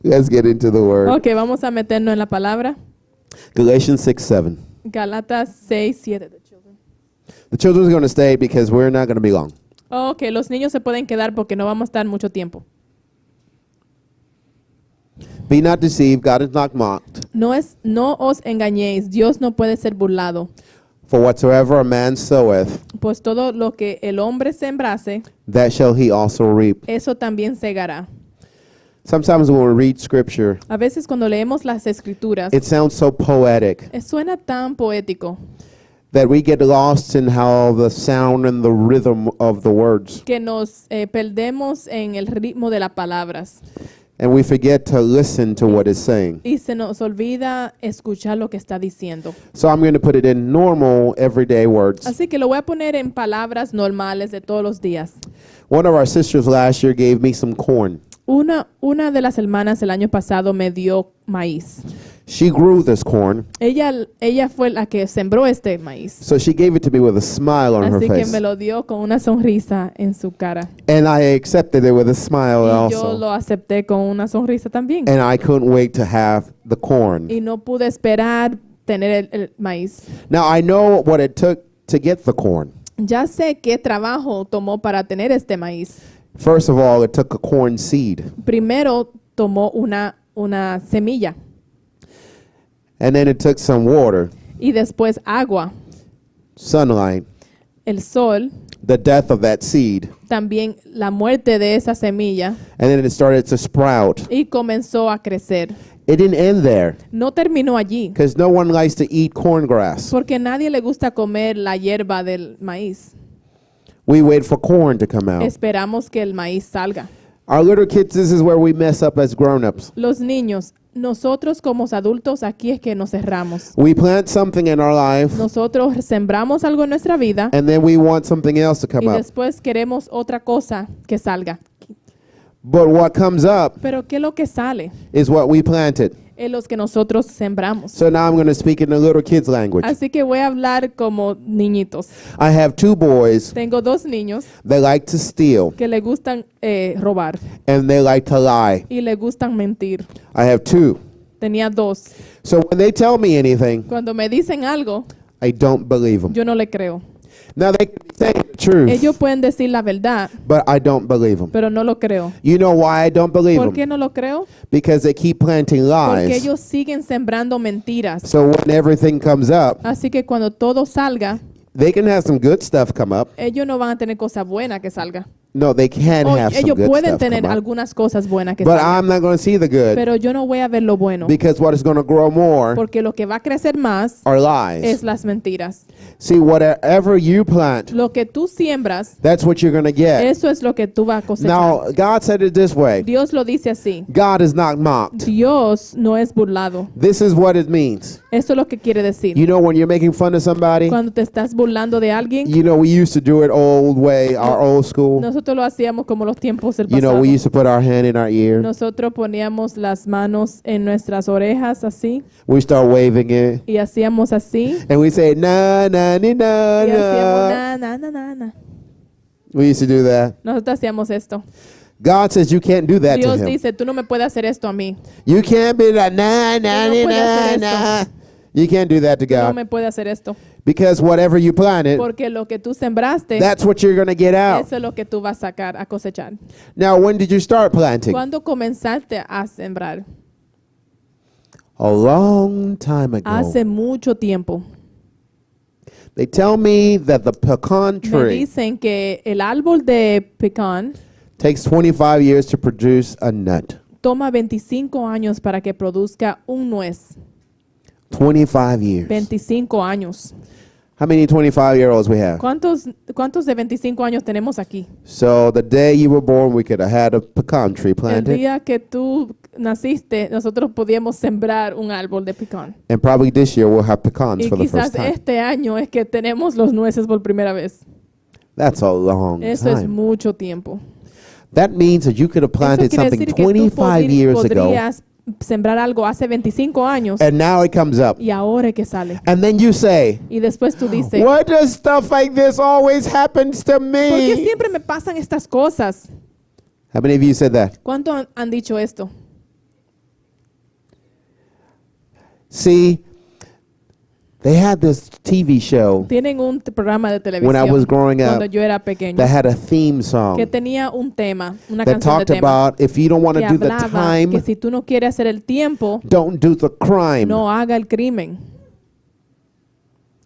Let's get into the word. Ok, vamos a meternos en la palabra. Galatians 6:7. Galatas 6:7. The children are going to stay because we're not going to be long. Ok, los niños se pueden quedar porque no vamos a estar mucho tiempo. Be not deceived, God is not mocked. No os engañéis, Dios no puede ser burlado. For whatsoever a man soweth, Pues todo lo que el hombre sembrase, that shall he also reap. eso también segará. Sometimes when we read scripture, A veces cuando leemos las escrituras, it sounds so poetic suena tan poético that we get lost in how the sound and the rhythm of the words. que nos perdemos en el ritmo de las palabras And we forget to listen to what it's saying. y se nos olvida escuchar lo que está diciendo. So I'm going to put it in normal, everyday words. Así que lo voy a poner en palabras normales de todos los días. One of our sisters last year gave me some corn. Una de las hermanas el año pasado me dio maíz. She grew this corn, Ella fue la que sembró este maíz. so she gave it to me with a smile on her Así que face. me lo dio con una sonrisa en su cara. And I accepted it with a smile Y yo also. lo acepté con una sonrisa también. And I couldn't wait to have the corn. Y no pude esperar tener el maíz. Now I know what it took to get the corn. Ya sé qué trabajo tomó para tener este maíz. First of all, it took a corn seed. Primero tomó una semilla And then it took some water, y después agua, sunlight, el sol, the death of that seed. también la muerte de esa semilla And then it started to sprout. y comenzó a crecer. It didn't end there No terminó allí because no one likes to eat corn grass. porque a nadie le gusta comer la hierba del maíz. We wait for corn to come out. Esperamos que el maíz salga. Our little kids, this is where we mess up as grown-ups. Los niños, nosotros como adultos aquí es que nos cerramos. We plant something in our life, Nosotros sembramos algo en nuestra vida and then we want something else to come y up. después queremos otra cosa que salga. But what comes up Pero ¿qué es lo que sale? is what we planted. Es lo que nosotros sembramos. So now I'm going to speak in the little kids' language. Así que voy a hablar como niñitos. I have two boys Tengo dos niños that like to steal, que le gustan robar and they like to lie. y le gustan mentir. I have two. Tenía dos. So when they tell me anything, Cuando me dicen algo, I don't believe them. yo no le creo. Now they can say the truth, Ellos pueden decir la verdad, but I don't believe them. pero no lo creo. You know why I don't believe ¿Por qué them? no lo creo? Because they keep planting Porque lies. ellos siguen sembrando mentiras. So when everything comes up, Así que cuando todo salga, they can have some good stuff come up. ellos no van a tener cosa buena que salga. No, they can O have some ellos good pueden stuff tener come up. algunas cosas buenas que But salgan. I'm not going to see the good Pero yo no voy a ver lo bueno. because what is going to grow more Porque lo que va a crecer más are lies. es las mentiras. See, whatever you plant, Lo que tú siembras, that's what you're going to get. eso es lo que tú vas a cosechar. Now, God said it this way. Dios lo dice así. God is not mocked. Dios no es burlado. This is what it means. Eso es lo que quiere decir. You know, when you're making fun of somebody, Cuando te estás burlando de alguien, you know, we used to do it old way, our old school. nosotros lo hacíamos como los tiempos del You know, pasado. we used to put our hand in our ear. Nosotros poníamos las manos en nuestras orejas así We start waving it. y hacíamos así And we say, na, na, ni, na, y hacíamos na. na. We used to do that. Nosotros hacíamos esto. God says you can't do that to Dios him. dice, tú no me puedes hacer esto a mí. You can't be like, na, na, no ni, puedes na, hacer na. You can't do that to Tú no God. me puedes hacer esto. Because whatever you planted, Porque lo que tú sembraste, that's what you're going to get out. eso es lo que tú vas a sacar, a cosechar. Now, when did you start planting? ¿Cuándo comenzaste a sembrar? A long time ago. Hace mucho tiempo. They tell me that the pecan Me tree dicen que el árbol de pecan takes 25 years to produce a nut. toma 25 años para que produzca un nuez. 25 years. 25 años. How many 25-year-olds we have? ¿Cuántos de 25 años tenemos aquí? So the day you were born, we could have had a pecan tree El planted. día que tú naciste, nosotros podíamos sembrar un árbol de pecan. And probably this year we'll have pecans Y for the quizás first time. este año es que tenemos los nueces por primera vez. That's a long Eso es time. mucho tiempo. That means that you could have Eso planted quiere something decir que tú 25 years ago, podrías sembrar algo hace 25 años and now it comes up. y ahora es que sale. And then you say, Y después tú dices, why does stuff like this always happens to ¿por qué me? siempre me pasan estas cosas? How many of you said that? ¿Cuántos han dicho esto? See, they had this TV show Tienen un programa de when I was televisión growing cuando up yo era pequeño that had a theme song que tenía un tema, una that canción de talked tema about if you don't want que to do the hablaba time, que si tú no quieres hacer el tiempo, don't do the crime. no haga el crimen.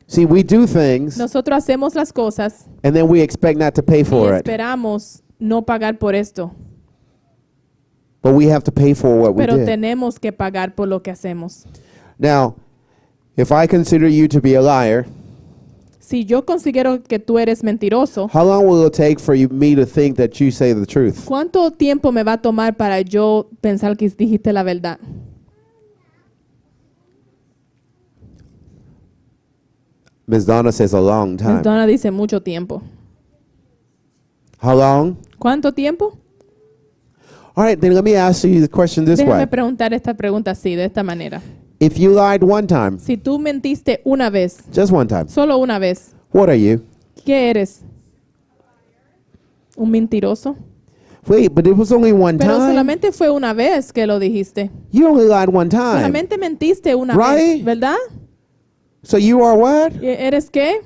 See, we do things Nosotros hacemos las cosas and then we expect not to pay y for it. esperamos no pagar por esto, But we have to pay for what we pero did. tenemos que pagar por lo que hacemos. Now, if I consider you to be a liar, Si yo considero que tú eres mentiroso, how long will it take for me to think that you say the truth? ¿cuánto tiempo me va a tomar para yo pensar que dijiste la verdad? Ms. Donna says a long time. Donna dice mucho tiempo. How long? ¿Cuánto tiempo? All right, then let me ask you the question this Déjame way. preguntar esta pregunta así, de esta manera. If you lied one time, Si tú mentiste una vez, just one time, solo una vez, what are you? ¿qué eres? ¿Un mentiroso? Wait, but it was only one Pero time. solamente fue una vez que lo dijiste. You only lied one time. Solamente mentiste una Right? vez, ¿verdad? So you are what? ¿Eres qué?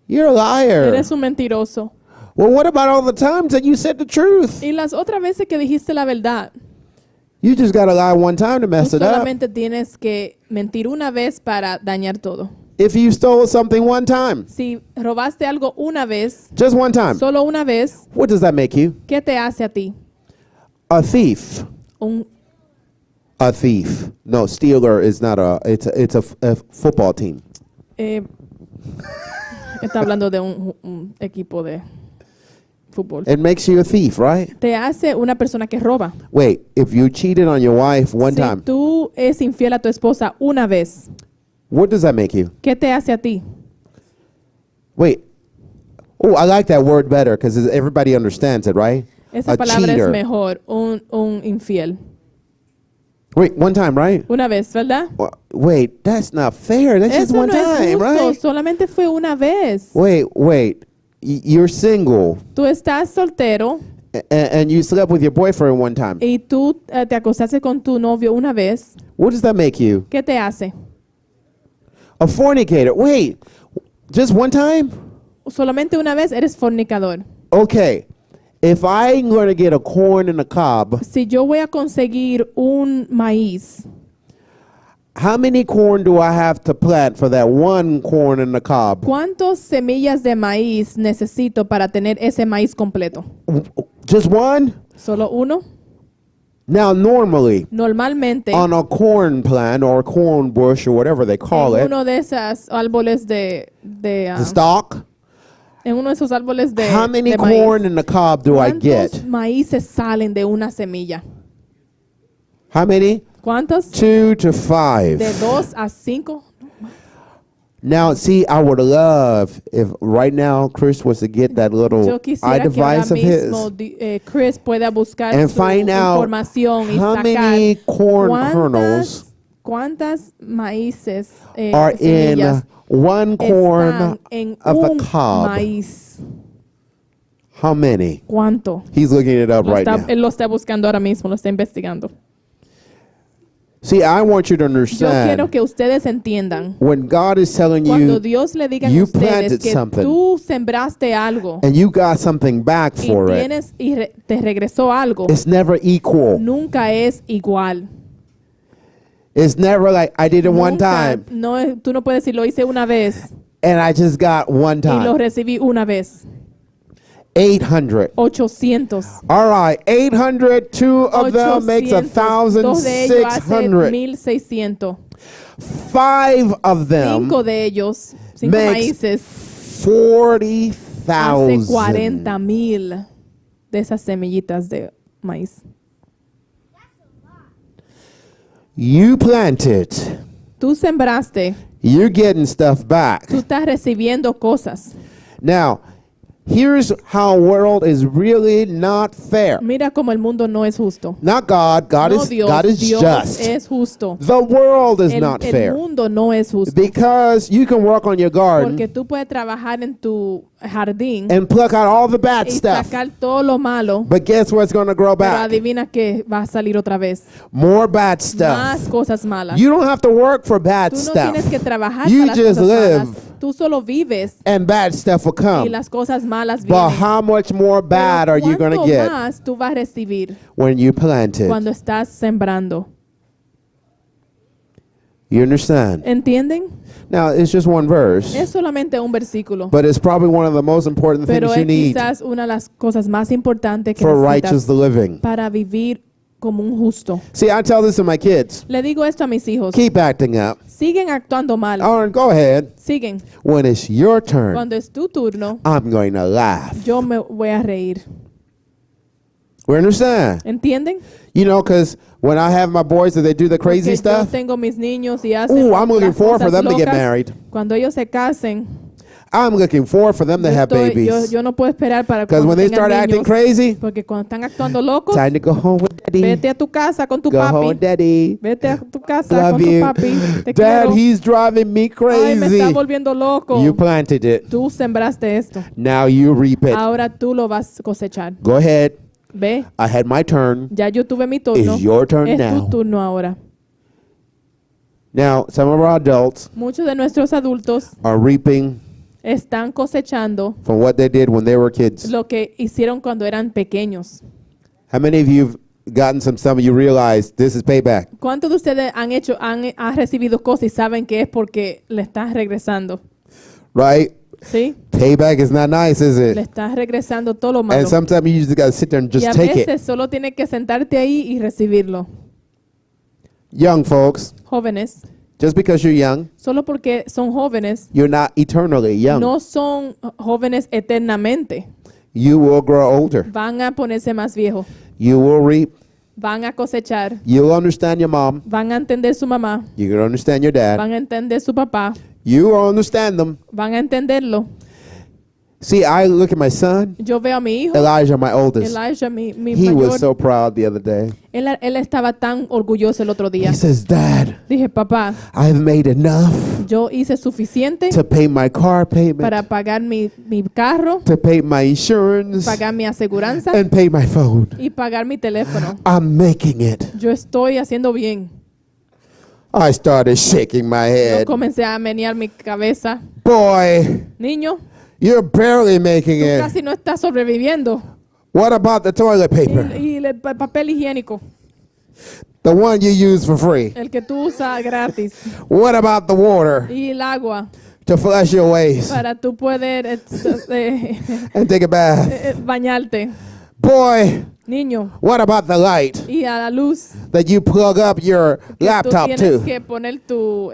You're a liar. Eres un mentiroso. Well, what about all the times that you said the truth? Y las otras veces que dijiste la verdad, You just got to lie one time to tú mess it up. solamente tienes que mentir una vez para dañar todo. If you stole something one time, Si robaste algo una vez, just one time, solo una vez, what does that make you? ¿qué te hace a ti? A thief. Un A thief. No, Steeler is not a football team. Eh, está hablando de un equipo de fútbol. It makes you a thief, right? Te hace una persona que roba. Wait, if you cheated on your wife one Si time, tú es infiel a tu esposa una vez, what does that make you? ¿qué te hace a ti? Wait. Oh, I like that word better because everybody understands it, right? Esa A palabra cheater. es mejor, un infiel. Wait, one time, right? Una vez, ¿verdad? Wait, that's not fair. That's just Eso one no es time, justo, right? solamente fue una vez. Wait. You're single Tú estás soltero and you slept with your boyfriend one time. y tú te acostaste con tu novio una vez. What does that make you? ¿Qué te hace? A fornicator. Wait, just one time? Solamente una vez eres fornicador. Okay. If I'm going to get a corn and a cob, Si yo voy a conseguir un maíz, how many corn do I have to plant for that one corn and a cob? ¿cuántas semillas de maíz necesito para tener ese maíz completo? Just one? ¿Solo uno? Now, normally, Normalmente, on a corn plant or corn bush or whatever they call en it, uno de esos árboles the stalk, en uno de esos árboles de, how many de maíz, corn and a cob do I ¿cuántos get? maíces salen de una semilla? How many? ¿Cuántos? 2 to De 5. 2 a 5. Now, see, I would love if right now Chris was to get that little Yo quisiera que ahora iDevice of his mismo Chris pueda buscar and su find out información y how sacar many corn kernels cuántas maíces are in semillas one corn están en of a un cob. maíz. How many? ¿Cuánto? He's looking it up right Él now. lo está buscando ahora mismo, lo está investigando. See, I want you to Yo quiero understand que ustedes entiendan. when God is telling Cuando you Dios le diga a you ustedes planted que something tú sembraste algo and you got something back y for it, tienes te regresó algo, it's never equal. nunca es igual. It's never like I did it one time Tú no puedes decir lo hice una vez and I just got one y lo time. recibí una vez. 800. 800. All right, 800, two of them makes 800. Dos de ellos hacen 1,600. 1,600. 5 of them 5 de ellos, 5 makes maíces, hace 40,000. 40,000 de esas semillitas de maíz. You planted. Tú sembraste, You're getting stuff back. tú estás recibiendo cosas. Now, Here's how world is really not fair. Mira cómo el mundo no es justo. Not God. God No is Dios, God is Dios just. es justo. The world is not El fair. mundo no es justo. Because you can work on your garden Porque tú puedes trabajar en tu jardín and pluck out all the bad y stuff. sacar todo lo malo, But guess what's going to grow pero back? adivina que va a salir otra vez. More bad Más stuff. cosas malas. You don't have to work for bad Tú no stuff. tienes que trabajar You para las just cosas live malas. Tú solo vives and bad stuff will y come. las cosas malas But vienen. how much more bad Pero are you going to ¿cuánto get más tú vas a recibir when you plant it? cuando estás sembrando? You understand? ¿Entienden? Now, it's just one verse, Es solamente un versículo, but it's probably one of the most important pero things you es need quizás una de las cosas más importantes que for righteous necesitas living. para vivir como un justo. See, I tell this to my kids. Le digo esto a mis hijos. Keep acting up. Siguen actuando mal. Aaron, go ahead. Siguen. When it's your turn, Cuando es tu turno, I'm going to laugh. yo me voy a reír. We understand? ¿Entienden? You know, because when I have my boys that they do the crazy Porque yo stuff, tengo mis niños y hacen ooh, I'm looking las forward for cosas them to get locas. married. Cuando ellos se casen, I'm looking forward for them to have babies. yo no puedo esperar para Because cuando when they tengan start acting niños, crazy, porque cuando están actuando locos, time to go home with daddy. vete a tu casa con tu Go home, papi. daddy. Vete a tu casa Love con tu you. papi. Te Dad, quiero. he's driving me Ay, me está crazy. volviendo loco. You planted it. Tú sembraste esto. Now you reap it. Ahora tú lo vas a cosechar. Go ahead. Ve, I had my turn. ya yo tuve mi turno. It's your turn Es now. tu turno ahora. Now, some of our adults Muchos de nuestros adultos are reaping están cosechando from what they did when they were kids. lo que hicieron cuando eran pequeños. How many of you have gotten some stuff and you realize this is payback? ¿Cuántos de ustedes han recibido cosas y saben que es porque le estás regresando? Right? ¿Sí? Payback is not nice, is Le it? estás regresando todo lo malo. And sometimes you just got to sit there and Y a just take veces it. solo tienes que sentarte ahí y recibirlo. Young folks, Jóvenes, just because you're young, solo porque son jóvenes, you're not eternally young. no son jóvenes eternamente. You will grow older. Van a ponerse más viejos. You will reap. Van a cosechar. You'll understand your mom. Van a entender su mamá. You can understand your dad. Van a entender su papá. You will understand them. Van a entenderlo. See, I look at my son, Yo veo a mi hijo, Elijah, my oldest. Elijah, mi He mayor. was so proud the other day. Él estaba tan orgulloso el otro día. He says, Dad, Dije, papá, I've made enough yo hice suficiente to pay my car payment, para pagar mi carro, to pay my insurance, pagar mi aseguranza and pay my phone. y pagar mi teléfono. I'm making it. Yo estoy haciendo bien. I started shaking my Yo head. comencé a menear mi cabeza. Boy, Niño, you're barely making tú it. casi no estás sobreviviendo. What about the toilet paper? Y el papel higiénico, The one you use for free. el que tú usas gratis. What about the water Y el agua, to flush your waste para tú poder and take a bath? bañarte. Boy, Niño, what about the light y a la luz that you plug up your que laptop tú tienes to que poner tu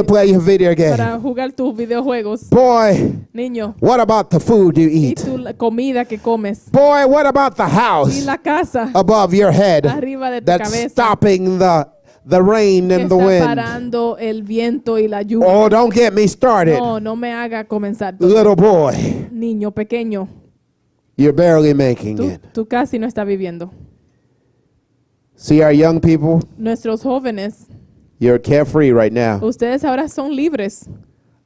play your video game? para jugar tus videojuegos. Boy, Niño, what about the food you y eat? tu comida que comes. Boy, what about the Y house la casa above your head arriba de tu that's cabeza stopping the rain que and the está wind? parando el viento y la lluvia. Oh, don't get me started. No, no me haga comenzar. todo. Little boy, Niño pequeño, you're barely making it. tú casi no estás viviendo. See our young people? Nuestros jóvenes, You're carefree right now ustedes ahora son libres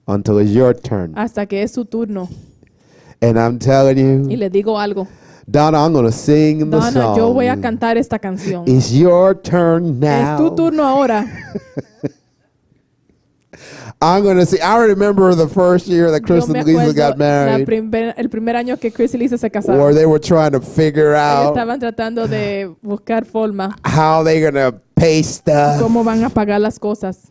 until it's your turn. hasta que es su turno. And I'm telling Y you, les digo algo. Donna, I'm going to sing the Donna, yo voy a song. cantar esta canción. It's your turn Es tu now. turno ahora. I'm going to sing. I remember the first year that Chris Yo me and Lisa acuerdo got married, el primer año que Chris y Lisa se casaron. where they were trying to figure Ellos out estaban tratando de buscar forma, how they're going to pay stuff. cómo van a pagar las cosas.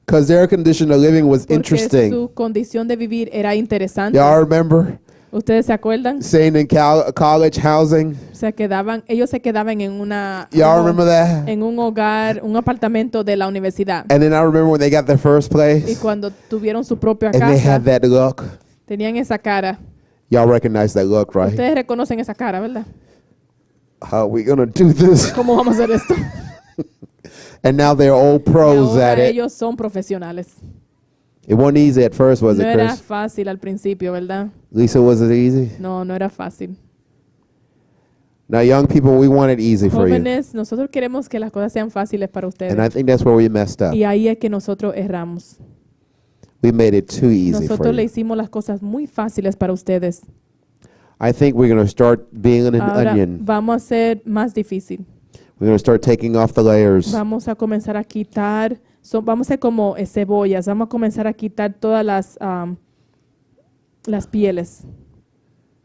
Because their condition of living was Porque interesting. su condición de vivir era interesante. Y'all remember ¿Ustedes se acuerdan? staying in college housing? Ellos se quedaban en Y'all remember that? en un hogar, un apartamento de la universidad. And then I remember when they got their first Y place cuando tuvieron su propia and they casa, had that look. tenían esa cara. Y'all recognize that look, right? Ustedes reconocen esa cara, ¿verdad? How are we going to do this? ¿Cómo vamos a hacer esto? And now they're all Y pros ahora at it. ellos son profesionales. It wasn't easy at first, was No it, era Chris? fácil al principio, ¿verdad? Lisa, was it easy? No, no era fácil. Now, young people, we want it easy for you. Jóvenes, nosotros queremos que las cosas sean fáciles para And I ustedes. think that's where we messed up. Y ahí es que nosotros erramos. We made it too easy for Nosotros le you. hicimos las cosas muy fáciles para ustedes. I think we're going to start being an Ahora onion. vamos a hacer más difícil. We're going to start taking off the layers. Vamos a comenzar a quitar, vamos a ser como cebollas, vamos a comenzar a quitar todas las pieles.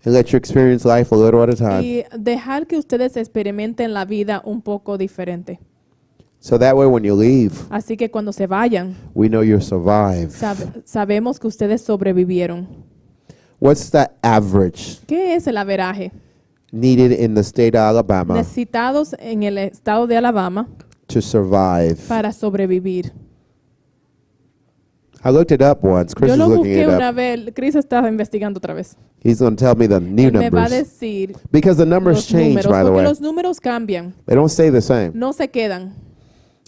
And let you experience life a little at a time. Y dejar que ustedes experimenten la vida un poco diferente. So that way when you leave, Así que cuando se vayan, we know you survived. sabemos que ustedes sobrevivieron. What's the average ¿Qué es el averaje? needed in the state of Alabama Necesitados en el estado de Alabama to survive? para sobrevivir. I looked it up once. Chris Yo is lo looking busqué it una up. vez, Chris estaba investigando otra vez. He's going to tell me the new Él me va a numbers. decir Because the numbers los change, números, by the porque way. los números cambian, They don't stay the same. no se quedan.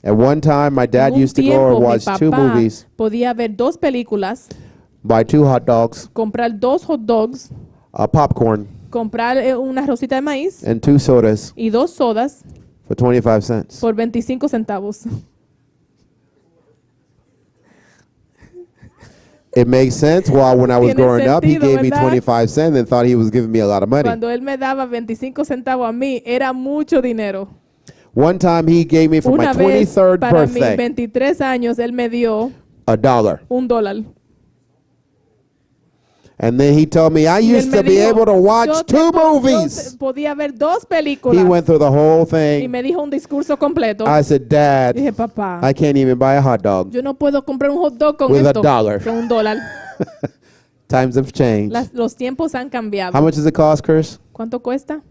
At one time, my dad En un used to go tiempo, and mi watch two papá movies, podía ver 2 películas, buy 2 hot dogs, comprar 2 hot dogs, popcorn, comprar una rosita de maíz and 2 sodas y 2 sodas for 25 cents. por 25 centavos. It makes sense. Well, when I was Tiene growing up, he sentido, gave me ¿verdad? 25 cents and thought he was giving me a lot of money. Cuando él me daba 25 centavos a mí, era mucho dinero. One time, he gave me for my Una vez, 23rd para mis birthday 23 años, él me dio $1. $1. And then he told me I Y él used me to be dijo, able to watch yo 2 yo movies. podía ver 2 He películas. went through the whole Y thing. me dijo un discurso completo. I said, Dad, Dije, papá, I can't even buy a hot dog. yo no puedo comprar un hot dog con With esto. $1. Con $1. Times have changed. Los tiempos han cambiado. How much does it cost, Chris? ¿Cuánto cuesta?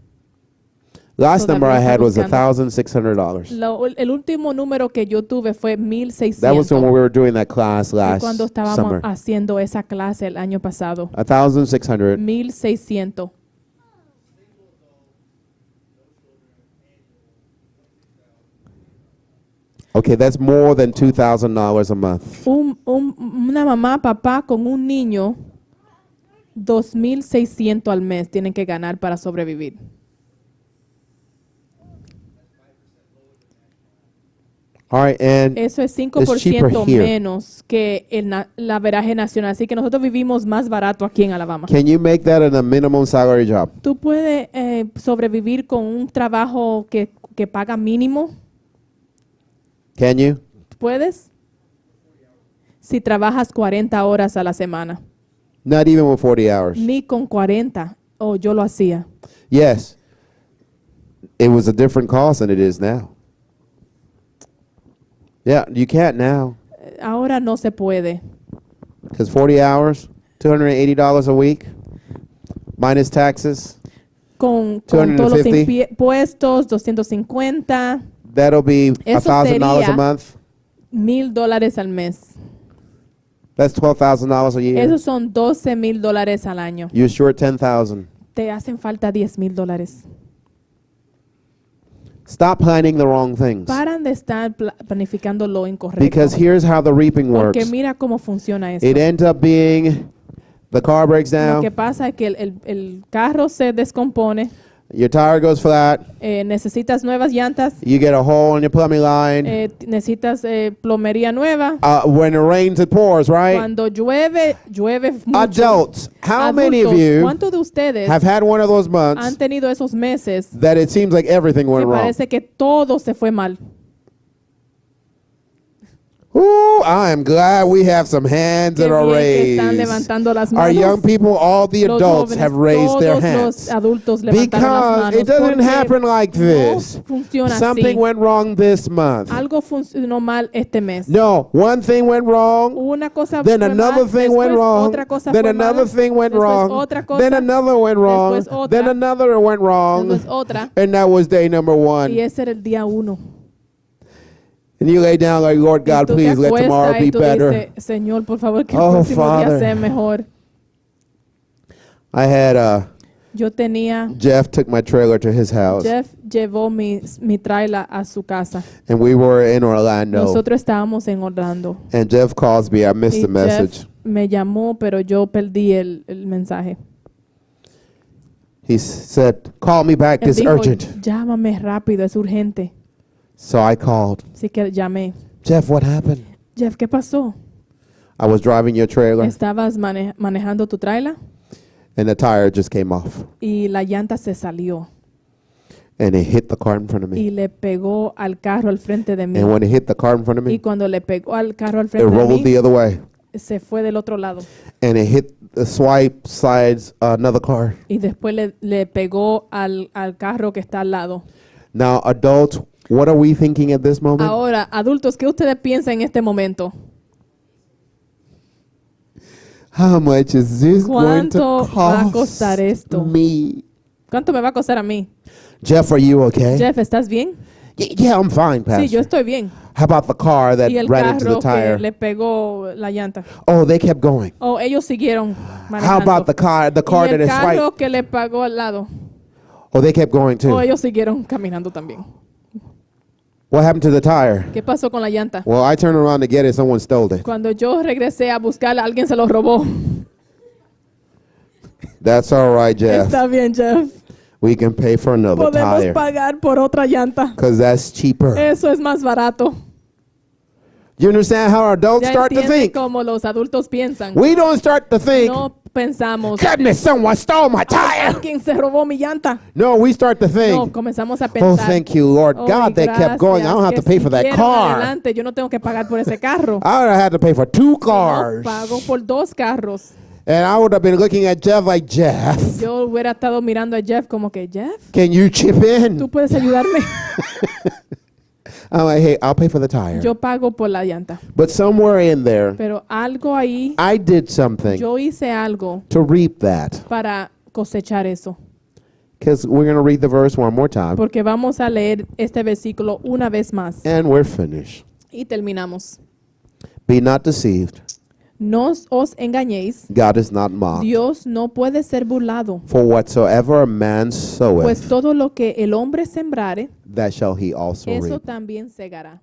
Last Todavía number I está had was buscando. $1,600. El último número que yo tuve fue That was 1,600. when we were doing that class Fue last cuando estábamos summer. haciendo esa clase el año pasado. 1,600. 1,600. Okay, that's more than $2,000 a month. Una mamá, papá con un niño, 2,600 al mes tienen que ganar para sobrevivir. All right, and Eso es cheaper 5% here. menos que el averaje nacional. Así que nosotros vivimos más barato aquí en Alabama. can you make that in a minimum salary job? ¿Tú puedes sobrevivir con un trabajo que paga mínimo? Can you? ¿Puedes? Si trabajas 40 horas a la semana. Not even with 40 hours. Ni con 40. Oh, yo lo hacía. Yes. It was a different cost than it is now. Yeah, you can't now. Ahora no se puede. Because 40 hours, $280 a week, minus taxes, Con todos los 250. impuestos, 250, that'll be Eso $1,000 a sería- month. $1,000 al mes. That's $12,000 a year. Esos son $12,000 al año. You're short 10,000. Te hacen falta $10,000. Stop planning the wrong things. Paran de estar planificando lo incorrecto. Because here's how the reaping Porque works. mira cómo funciona esto. It ends up being the car breaks Lo que down, pasa es que el carro se descompone, your tire goes flat, necesitas nuevas llantas, you get a hole in your plumbing line. necesitas plomería nueva. When it rains, it pours, right? Cuando llueve mucho. Adults, how many of Adultos, you ¿cuántos de ustedes have had one of those han months tenido esos meses that it seems like everything que went wrong? parece que todo se fue mal? Ooh, I am glad we have some hands Qué that are bien que están raised. levantando las Our manos. young people, all the Los adults jóvenes, have raised their todos hands. los adultos levantaron las Because manos it doesn't porque happen like this. no funciona Something así. went wrong this month. Algo funcionó mal este mes. No, one thing went wrong. Una cosa Then fue another mal, thing went después wrong. otra cosa Then fue another mal, thing went después wrong. otra cosa, Then another went wrong. después otra, Then another went wrong. después otra. And that was day number Y 1. ese era el día 1. And you lay down like, Lord Y God, tú te please let tomorrow acuestas be y tú better. dices, Señor, por favor, que el Oh, próximo Father. día sea mejor. I had Yo tenía, Jeff took my trailer to his house, Jeff llevó mi trailer a su casa. and we were in Orlando. Nosotros estábamos en Orlando. And Jeff calls me. I missed Y the message. Jeff me llamó, pero yo perdí el mensaje. He said, "Call me back. Él This dijo, urgent." llámame rápido, es urgente. So I called. Así que llamé. Jeff, what happened? Jeff, ¿qué pasó? I was driving your trailer, Estabas manejando tu trailer and the tire just came off, y la llanta se salió and it hit the car in front of me. y le pegó al carro al frente de mí. And when it hit the car in front of Y me, cuando le pegó al carro al it frente de rolled mí, the other way, se fue del otro lado. and it hit the swipe sides another car. Y después le pegó al carro que está al lado. Now, adults, what are we thinking at this moment? Ahora, adultos, ¿qué ustedes piensan en este momento? How much is this going to ¿Cuánto va a cost costar esto? me? ¿Cuánto me va a costar a mí? Jeff, are you okay? Jeff, ¿estás bien? Yeah, I'm fine, Pastor. Sí, yo estoy bien. How about the car that Y el ran into the carro que tire? le pegó la llanta. Oh, they kept going. Oh, ellos siguieron How manejando. about the car Y that el is carro swiped? que le pegó al lado. Oh, they kept going Oh, too. ellos siguieron caminando también. What happened to the tire? ¿Qué pasó con la llanta? Well, I turned around to get it. Someone stole it. Cuando yo regresé a buscarla, alguien se lo robó. That's all right, Jeff. Está bien, Jeff. We can pay for another Podemos tire pagar por otra llanta. because that's cheaper. Eso es más barato. You understand how adults Ya start to entiende think? cómo los adultos piensan. We don't start to think, No pensamos, goodness, someone stole my tire. alguien se robó mi llanta. No, we start to No, think, comenzamos a oh, pensar. thank you, Lord "Oh, God, they kept going. I don't have to pay for that siguieron car. adelante, yo no tengo que pagar por ese carro. I would have had to pay for 2 No cars. pago por 2 carros. And I would have been looking at Jeff like, Jeff, Yo hubiera estado mirando a Jeff como que, Jeff, can you chip in? ¿tú puedes ayudarme? I'm like, hey, I'll pay for the tire. Yo pago por la llanta. But somewhere in there, Pero algo ahí, I did something yo hice algo to reap that. para cosechar eso. Because we're going to read the verse one more time. Porque vamos a leer este versículo una vez más. And we're finished. Y terminamos. Be not deceived. No os engañéis. God is not mocked. Dios no puede ser burlado. For whatsoever a man Pues soweth, todo lo que el hombre sembrare, that shall he also eso reap. también segará.